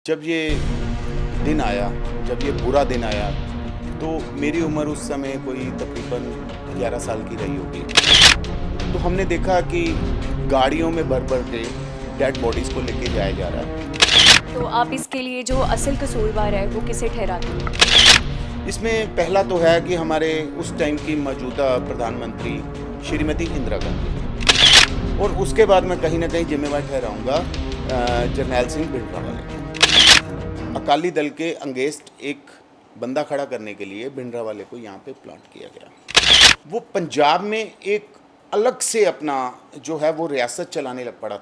जब ये दिन आया, जब ये बुरा दिन आया, तो मेरी उम्र उस समय कोई तकरीबन 11 साल की रही होगी। तो हमने देखा कि गाड़ियों में भर-भर के डेड बॉडीज़ को लेके जाया जा रहा है। तो आप इसके लिए जो असल कसूरवार है वो किसे ठहराते हैं? इसमें पहला तो है कि हमारे उस टाइम की मौजूदा प्रधानमंत्री श्रीमती इंदिरा गांधी, और उसके बाद मैं कहीं ना कहीं जिम्मेवार ठहराऊंगा जरनैल सिंह भिंडरावाले को। अकाली दल के अंगेंस्ट एक बंदा खड़ा करने के लिए भिंडरावाले को यहाँ पे प्लांट किया गया। वो पंजाब में एक अलग से अपना जो है वो रियासत चलाने लग पड़ा।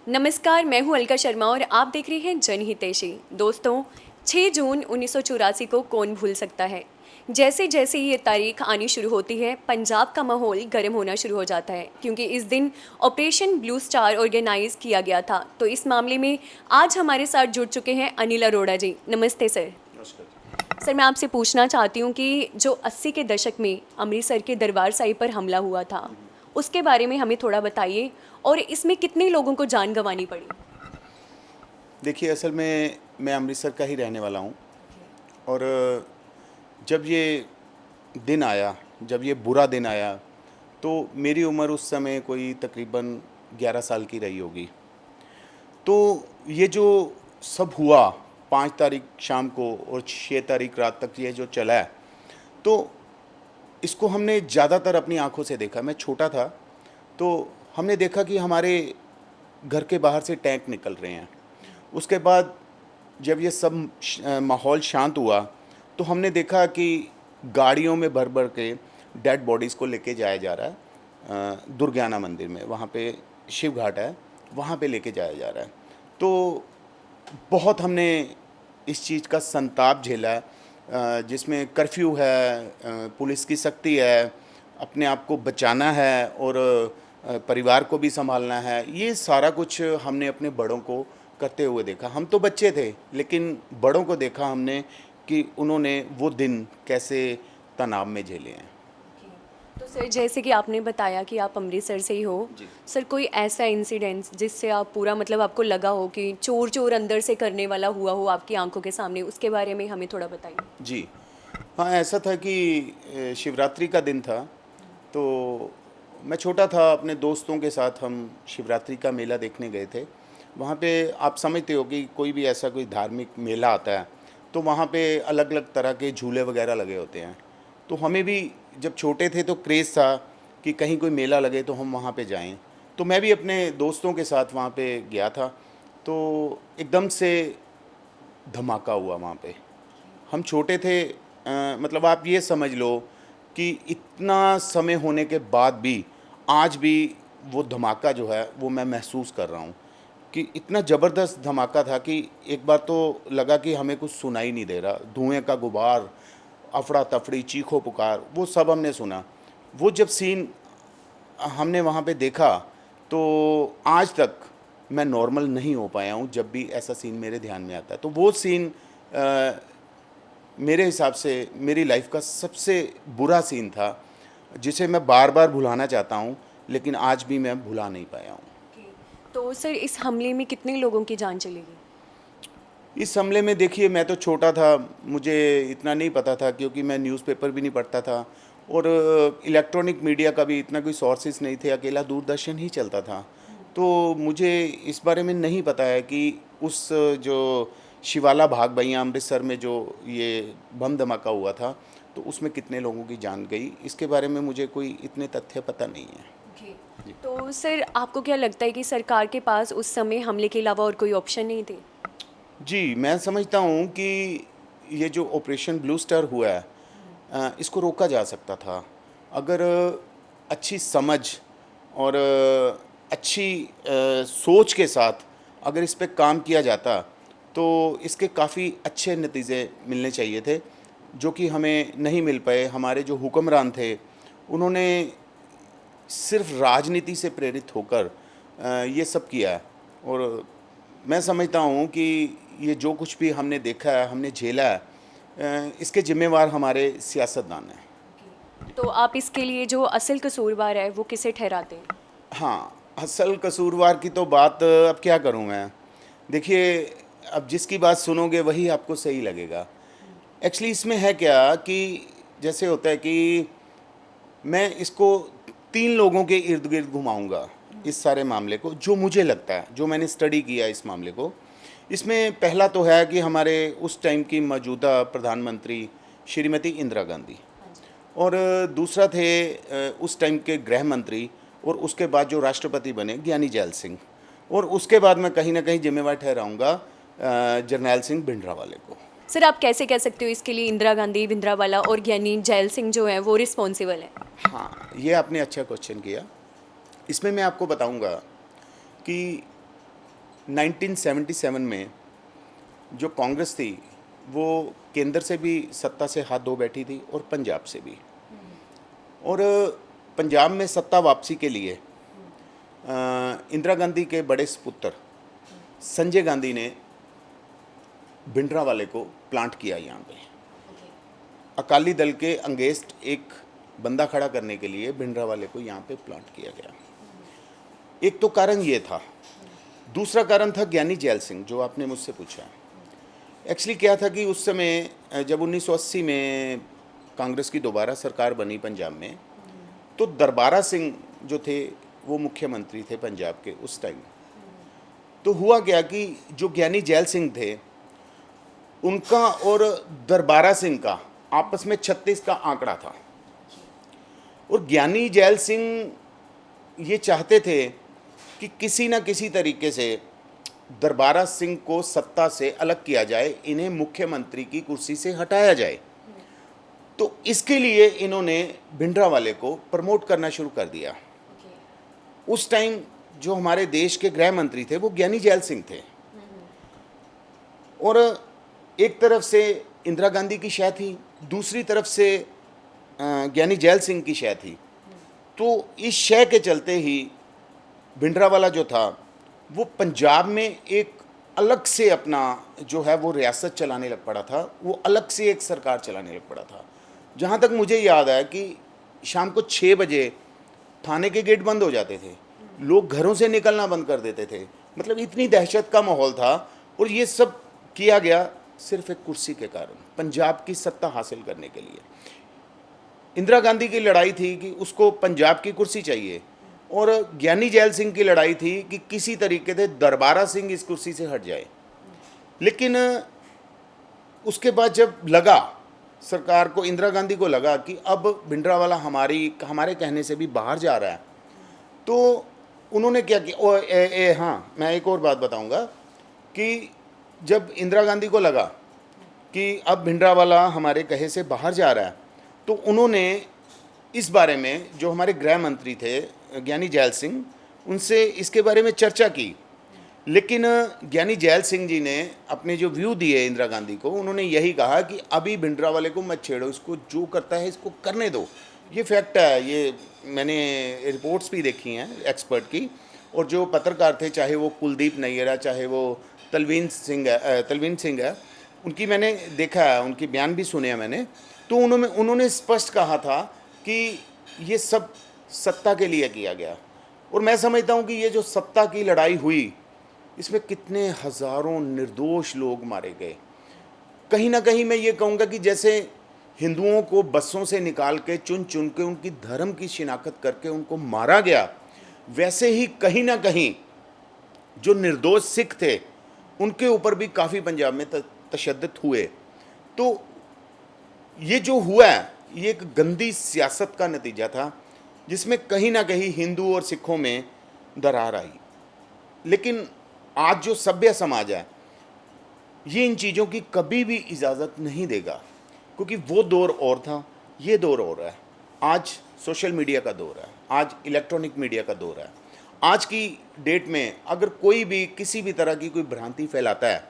नमस्कार, मैं हूं अलका शर्मा और आप देख रहे हैं जनहितैषी। दोस्तों, 6 जून 1984 को कौन भूल सकता है। जैसे जैसे ये तारीख आनी शुरू होती है, पंजाब का माहौल गर्म होना शुरू हो जाता है, क्योंकि इस दिन ऑपरेशन ब्लू स्टार ऑर्गेनाइज किया गया था। तो इस मामले में आज हमारे साथ जुड़ चुके हैं अनिल अरोड़ा जी। नमस्ते सर। सर, मैं आपसे पूछना चाहती हूँ कि जो 80 के दशक में अमृतसर के दरबार साहिब पर हमला हुआ था, उसके बारे में हमें थोड़ा बताइए, और इसमें कितने लोगों को जान गंवानी पड़ी। देखिए, असल में मैं अमृतसर का ही रहने वाला हूँ, और जब ये दिन आया, जब ये बुरा दिन आया, तो मेरी उम्र उस समय कोई तकरीबन 11 साल की रही होगी। तो ये जो सब हुआ 5 तारीख शाम को और 6 तारीख रात तक ये जो चला है, तो इसको हमने ज़्यादातर अपनी आंखों से देखा। मैं छोटा था तो हमने देखा कि हमारे घर के बाहर से टैंक निकल रहे हैं। उसके बाद जब ये सब माहौल शांत हुआ, तो हमने देखा कि गाड़ियों में भर भर के डेड बॉडीज़ को लेके जाया जा रहा है दुर्गाना मंदिर में। वहाँ पे शिव घाट है, वहाँ पे लेके जाया जा रहा है। तो बहुत हमने इस चीज़ का संताप झेला है, जिसमें कर्फ्यू है, पुलिस की सख्ती है, अपने आप को बचाना है और परिवार को भी संभालना है। ये सारा कुछ हमने अपने बड़ों को करते हुए देखा। हम तो बच्चे थे, लेकिन बड़ों को देखा हमने कि उन्होंने वो दिन कैसे तनाव में झेले हैं। तो सर, जैसे कि आपने बताया कि आप अमृतसर से ही हो, जी। सर कोई ऐसा इंसिडेंट जिससे आप पूरा मतलब आपको लगा हो कि चोर चोर अंदर से करने वाला हुआ हो आपकी आंखों के सामने, उसके बारे में हमें थोड़ा बताइए। जी हाँ, ऐसा था कि शिवरात्रि का दिन था। तो मैं छोटा था, अपने दोस्तों के साथ हम शिवरात्रि का मेला देखने गए थे। वहाँ पे आप समझते हो कि कोई भी ऐसा कोई धार्मिक मेला आता है तो वहाँ पे अलग अलग तरह के झूले वगैरह लगे होते हैं। तो हमें भी जब छोटे थे तो क्रेज़ था कि कहीं कोई मेला लगे तो हम वहाँ पे जाएं। तो मैं भी अपने दोस्तों के साथ वहाँ पे गया था। तो एकदम से धमाका हुआ वहाँ पे। हम छोटे थे, मतलब आप ये समझ लो कि इतना समय होने के बाद भी आज भी वो धमाका जो है वो मैं महसूस कर रहा हूँ कि इतना ज़बरदस्त धमाका था कि एक बार तो लगा कि हमें कुछ सुनाई नहीं दे रहा। धुएं का गुबार, अफड़ा तफड़ी, चीखो पुकार, वो सब हमने सुना। वो जब सीन हमने वहाँ पे देखा, तो आज तक मैं नॉर्मल नहीं हो पाया हूँ जब भी ऐसा सीन मेरे ध्यान में आता है। तो वो सीन मेरे हिसाब से मेरी लाइफ का सबसे बुरा सीन था, जिसे मैं बार बार भुलाना चाहता हूँ, लेकिन आज भी मैं भुला नहीं पाया हूँ। तो सर, इस हमले में कितने लोगों की जान चली गई? इस हमले में देखिए, मैं तो छोटा था, मुझे इतना नहीं पता था, क्योंकि मैं न्यूज़पेपर भी नहीं पढ़ता था और इलेक्ट्रॉनिक मीडिया का भी इतना कोई सोर्सेज नहीं थे, अकेला दूरदर्शन ही चलता था। तो मुझे इस बारे में नहीं पता है कि उस जो शिवाला भाग भैया अमृतसर में जो ये बम धमाका हुआ था, तो उसमें कितने लोगों की जान गई, इसके बारे में मुझे कोई इतने तथ्य पता नहीं है। तो सर, आपको क्या लगता है कि सरकार के पास उस समय हमले के अलावा और कोई ऑप्शन नहीं थे? जी, मैं समझता हूँ कि ये जो ऑपरेशन ब्लू स्टार हुआ है, इसको रोका जा सकता था अगर अच्छी समझ और अच्छी सोच के साथ अगर इस पे काम किया जाता, तो इसके काफ़ी अच्छे नतीजे मिलने चाहिए थे, जो कि हमें नहीं मिल पाए। हमारे जो हुक्मरान थे, उन्होंने सिर्फ राजनीति से प्रेरित होकर ये सब किया है। और मैं समझता हूँ कि ये जो कुछ भी हमने देखा है, हमने झेला है, इसके ज़िम्मेवार हमारे सियासतदान हैं। तो आप इसके लिए जो असल कसूरवार है वो किसे ठहराते हैं? हाँ, असल कसूरवार की तो बात अब क्या करूँ मैं। देखिए, अब जिसकी बात सुनोगे वही आपको सही लगेगा। एक्चुअली इसमें है क्या कि जैसे होता है कि मैं इसको 3 लोगों के इर्द गिर्द घुमाऊंगा इस सारे मामले को, जो मुझे लगता है, जो मैंने स्टडी किया इस मामले को। इसमें पहला तो है कि हमारे उस टाइम की मौजूदा प्रधानमंत्री श्रीमती इंदिरा गांधी, और दूसरा थे उस टाइम के गृह मंत्री और उसके बाद जो राष्ट्रपति बने ज्ञानी जैल सिंह, और उसके बाद मैं कहीं ना कहीं जिम्मेवार ठहराऊंगा जरनैल सिंह भिंडरावाले को। सर आप कैसे कह सकते हो इसके लिए इंदिरा गांधी, भिंडरावाला और ज्ञानी जैल सिंह जो है वो रिस्पॉन्सिबल है? हाँ, ये आपने अच्छा क्वेश्चन किया। इसमें मैं आपको बताऊंगा कि 1977 में जो कांग्रेस थी वो केंद्र से भी सत्ता से हाथ धो बैठी थी और पंजाब से भी, और पंजाब में सत्ता वापसी के लिए इंदिरा गांधी के बड़े सुपुत्र संजय गांधी ने भिंडरावाले को प्लांट किया यहाँ पे। अकाली दल के अगेंस्ट एक बंदा खड़ा करने के लिए भिंडरावाले को यहाँ पे प्लांट किया गया। एक तो कारण ये था, दूसरा कारण था ज्ञानी जैल सिंह जो आपने मुझसे पूछा। एक्चुअली क्या था कि उस समय जब 1980 में कांग्रेस की दोबारा सरकार बनी पंजाब में, तो दरबारा सिंह जो थे वो मुख्यमंत्री थे पंजाब के उस टाइम। तो हुआ क्या कि जो ज्ञानी जैल सिंह थे उनका और दरबारा सिंह का आपस में 36 का आंकड़ा था, और ज्ञानी जैल सिंह ये चाहते थे कि किसी न किसी तरीके से दरबारा सिंह को सत्ता से अलग किया जाए, इन्हें मुख्यमंत्री की कुर्सी से हटाया जाए। तो इसके लिए इन्होंने भिंडरावाले को प्रमोट करना शुरू कर दिया। उस टाइम जो हमारे देश के गृह मंत्री थे वो ज्ञानी जैल सिंह थे, और एक तरफ से इंदिरा गांधी की शय थी, दूसरी तरफ से ज्ञानी जैल सिंह की शय थी। तो इस शय के चलते ही भिंडरावाला जो था वो पंजाब में एक अलग से अपना जो है वो रियासत चलाने लग पड़ा था, वो अलग से एक सरकार चलाने लग पड़ा था। जहाँ तक मुझे याद है कि शाम को 6 बजे थाने के गेट बंद हो जाते थे, लोग घरों से निकलना बंद कर देते थे। मतलब इतनी दहशत का माहौल था, और ये सब किया गया सिर्फ एक कुर्सी के कारण, पंजाब की सत्ता हासिल करने के लिए। इंदिरा गांधी की लड़ाई थी कि उसको पंजाब की कुर्सी चाहिए, और ज्ञानी जैल सिंह की लड़ाई थी कि किसी तरीके से दरबारा सिंह इस कुर्सी से हट जाए। लेकिन उसके बाद जब लगा सरकार को, इंदिरा गांधी को लगा कि अब भिंडरावाला हमारे कहने से भी बाहर जा रहा है, तो उन्होंने क्या किया। हाँ, मैं एक और बात बताऊंगा कि जब इंदिरा गांधी को लगा कि अब भिंडरावाला हमारे कहे से बाहर जा रहा है, तो उन्होंने इस बारे में जो हमारे गृह मंत्री थे ज्ञानी जैल सिंह, उनसे इसके बारे में चर्चा की। लेकिन ज्ञानी जैल सिंह जी ने अपने जो व्यू दिए इंदिरा गांधी को, उन्होंने यही कहा कि अभी भिंडरावाले को मत छेड़ो, इसको जो करता है इसको करने दो। ये फैक्ट है, ये मैंने रिपोर्ट्स भी देखी हैं एक्सपर्ट की, और जो पत्रकार थे, चाहे वो कुलदीप नैयर है, चाहे वो तलवीन सिंह है, उनकी मैंने देखा है, उनके बयान भी सुने हैं मैंने। तो उन्होंने स्पष्ट कहा था कि ये सब सत्ता के लिए किया गया। और मैं समझता हूँ कि ये जो सत्ता की लड़ाई हुई, इसमें कितने हज़ारों निर्दोष लोग मारे गए। कहीं ना कहीं मैं ये कहूँगा कि जैसे हिंदुओं को बसों से निकाल के चुन चुन के उनकी धर्म की शिनाख्त करके उनको मारा गया, वैसे ही कहीं ना कहीं जो निर्दोष सिख थे उनके ऊपर भी काफ़ी पंजाब में तशद्दुद हुए। तो ये जो हुआ है ये एक गंदी सियासत का नतीजा था, जिसमें कहीं ना कहीं हिंदू और सिखों में दरार आई। लेकिन आज जो सभ्य समाज है ये इन चीज़ों की कभी भी इजाज़त नहीं देगा, क्योंकि वो दौर और था, ये दौर और है। आज सोशल मीडिया का दौर है, आज इलेक्ट्रॉनिक मीडिया का दौर है। आज की डेट में अगर कोई भी किसी भी तरह की कोई भ्रांति फैलाता है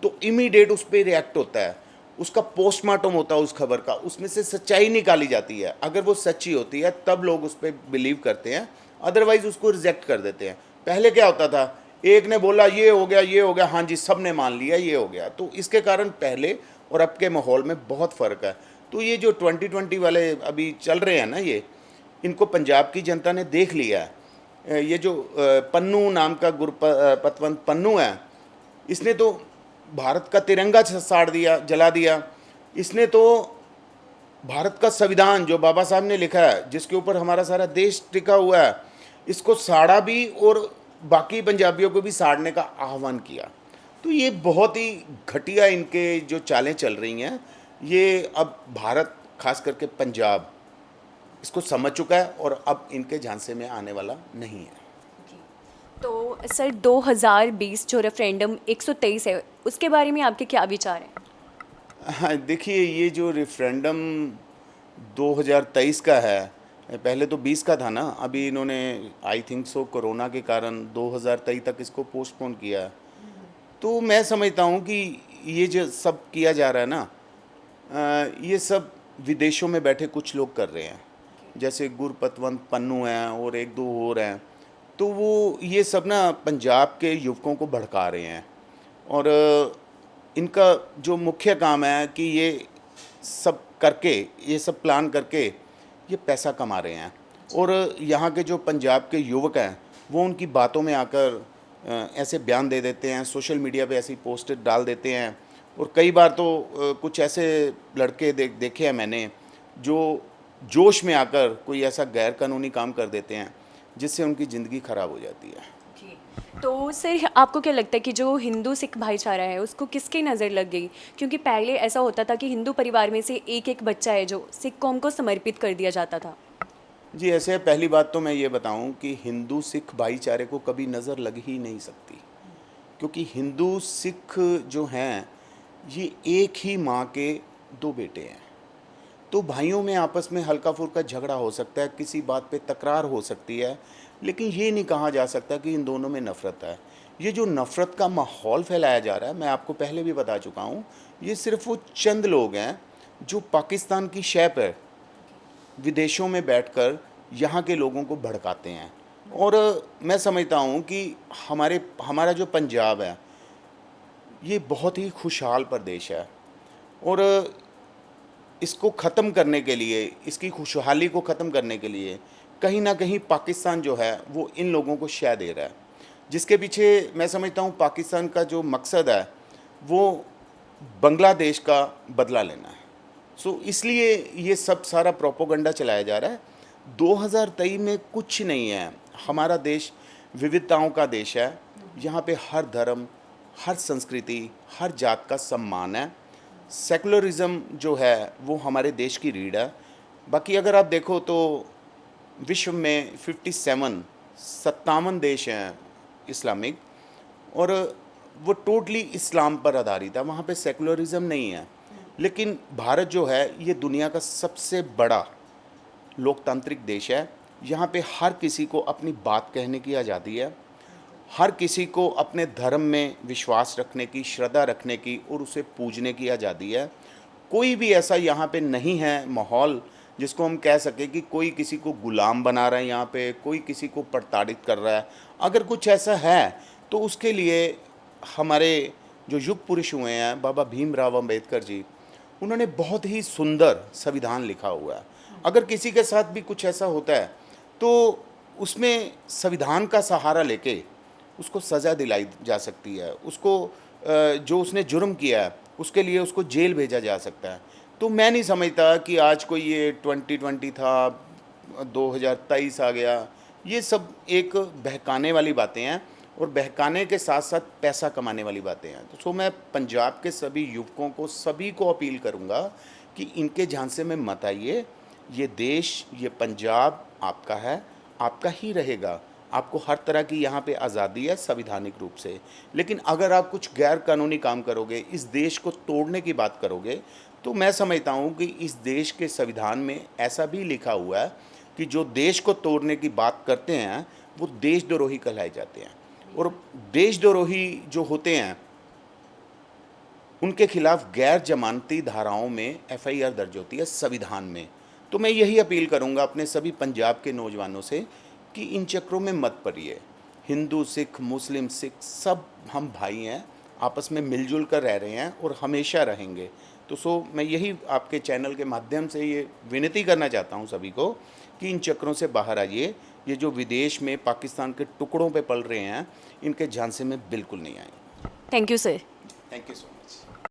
तो इमीडिएट उस पर रिएक्ट होता है, उसका पोस्टमार्टम होता है उस खबर का, उसमें से सच्चाई निकाली जाती है। अगर वो सच्ची होती है तब लोग उस पर बिलीव करते हैं, अदरवाइज उसको रिजेक्ट कर देते हैं। पहले क्या होता था, एक ने बोला ये हो गया, हाँ जी सब ने मान लिया ये हो गया। तो इसके कारण पहले और अब के माहौल में बहुत फ़र्क है। तो ये जो 2020 वाले अभी चल रहे हैं ना, ये इनको पंजाब की जनता ने देख लिया है। ये जो पन्नू नाम का गुरपतवंत पन्नू है, इसने तो भारत का तिरंगा साड़ दिया, जला दिया। इसने तो भारत का संविधान जो बाबा साहब ने लिखा है, जिसके ऊपर हमारा सारा देश टिका हुआ है, इसको साड़ा भी और बाकी पंजाबियों को भी साड़ने का आह्वान किया। तो ये बहुत ही घटिया इनके जो चालें चल रही हैं, ये अब भारत खास करके पंजाब इसको समझ चुका है और अब इनके झांसे में आने वाला नहीं है। तो सर 2020 जो रेफरेंडम 123 है उसके बारे में आपके क्या विचार हैं? हाँ, देखिए ये जो रेफरेंडम 2023 का है, पहले तो 20 का था ना, अभी इन्होंने आई थिंक सो कोरोना के कारण 2023 तक इसको पोस्टपोन किया है। तो मैं समझता हूँ कि ये जो सब किया जा रहा है ना, ये सब विदेशों में बैठे कुछ लोग कर रहे हैं, जैसे गुरपतवंत पन्नू हैं और एक दो और हैं। तो वो ये सब ना पंजाब के युवकों को भड़का रहे हैं और इनका जो मुख्य काम है कि ये सब करके, ये सब प्लान करके ये पैसा कमा रहे हैं और यहाँ के जो पंजाब के युवक हैं वो उनकी बातों में आकर ऐसे बयान दे देते हैं, सोशल मीडिया पे ऐसी पोस्ट डाल देते हैं। और कई बार तो कुछ ऐसे लड़के देखे हैं मैंने जो जोश में आकर कोई ऐसा गैर कानूनी काम कर देते हैं जिससे उनकी ज़िंदगी ख़राब हो जाती है। तो सर आपको क्या लगता है कि जो हिंदू सिख भाईचारा है उसको किसकी नज़र लग गई? क्योंकि पहले ऐसा होता था कि हिंदू परिवार में से एक एक बच्चा है जो सिख कौम को समर्पित कर दिया जाता था। जी, ऐसे पहली बात तो मैं ये बताऊं कि हिंदू सिख भाईचारे को कभी नज़र लग ही नहीं सकती, क्योंकि हिंदू सिख जो हैं ये एक ही माँ के दो बेटे हैं। तो भाइयों में आपस में हल्का फुल्का झगड़ा हो सकता है, किसी बात पे तकरार हो सकती है, लेकिन ये नहीं कहा जा सकता कि इन दोनों में नफ़रत है। ये जो नफ़रत का माहौल फैलाया जा रहा है, मैं आपको पहले भी बता चुका हूँ, ये सिर्फ वो चंद लोग हैं जो पाकिस्तान की शय पर विदेशों में बैठकर यहाँ के लोगों को भड़काते हैं। और मैं समझता हूँ कि हमारा जो पंजाब है ये बहुत ही खुशहाल प्रदेश है और इसको ख़त्म करने के लिए, इसकी खुशहाली को ख़त्म करने के लिए कहीं ना कहीं पाकिस्तान जो है वो इन लोगों को शय दे रहा है, जिसके पीछे मैं समझता हूँ पाकिस्तान का जो मकसद है वो बांग्लादेश का बदला लेना है। सो इसलिए ये सब सारा प्रोपोगंडा चलाया जा रहा है। 2023 में कुछ नहीं है। हमारा देश विविधताओं का देश है, यहाँ पे हर धर्म, हर संस्कृति, हर जात का सम्मान है। सेकुलरिज्म जो है वो हमारे देश की रीढ़ है। बाकी अगर आप देखो तो विश्व में 57 देश हैं इस्लामिक और वो टोटली इस्लाम पर आधारित है, वहाँ पे सेकुलरिज्म नहीं है। लेकिन भारत जो है ये दुनिया का सबसे बड़ा लोकतांत्रिक देश है। यहाँ पे हर किसी को अपनी बात कहने की आज़ादी है, हर किसी को अपने धर्म में विश्वास रखने की, श्रद्धा रखने की और उसे पूजने की आज़ादी है। कोई भी ऐसा यहाँ पे नहीं है माहौल जिसको हम कह सके कि कोई किसी को गुलाम बना रहा है, यहाँ पे कोई किसी को प्रताड़ित कर रहा है। अगर कुछ ऐसा है तो उसके लिए हमारे जो युग पुरुष हुए हैं, बाबा भीमराव अंबेडकर जी, उन्होंने बहुत ही सुंदर संविधान लिखा हुआ है। अगर किसी के साथ भी कुछ ऐसा होता है तो उसमें संविधान का सहारा लेके उसको सज़ा दिलाई जा सकती है, उसको जो उसने जुर्म किया है उसके लिए उसको जेल भेजा जा सकता है। तो मैं नहीं समझता कि आज कोई ये 2020 था, 2023 आ गया, ये सब एक बहकाने वाली बातें हैं और बहकाने के साथ साथ पैसा कमाने वाली बातें हैं। तो सो मैं पंजाब के सभी युवकों को, सभी को अपील करूंगा कि इनके झांसे में मत आइए। ये देश, ये पंजाब आपका है, आपका ही रहेगा। आपको हर तरह की यहाँ पे आज़ादी है संविधानिक रूप से। लेकिन अगर आप कुछ गैर कानूनी काम करोगे, इस देश को तोड़ने की बात करोगे, तो मैं समझता हूँ कि इस देश के संविधान में ऐसा भी लिखा हुआ है कि जो देश को तोड़ने की बात करते हैं वो देशद्रोही कहलाए जाते हैं। और देशद्रोही जो होते हैं उनके खिलाफ गैर जमानती धाराओं में FIR दर्ज होती है संविधान में। तो मैं यही अपील करूंगा अपने सभी पंजाब के नौजवानों से कि इन चक्रों में मत पड़िए। हिंदू, सिख, मुस्लिम, सिख सब हम भाई हैं, आपस में मिलजुल कर रह रहे हैं और हमेशा रहेंगे। तो मैं यही आपके चैनल के माध्यम से ये विनती करना चाहता हूँ सभी को कि इन चक्रों से बाहर आइए। ये जो विदेश में पाकिस्तान के टुकड़ों पे पल रहे हैं, इनके झांसे में बिल्कुल नहीं आए। Thank you sir. Thank you so much.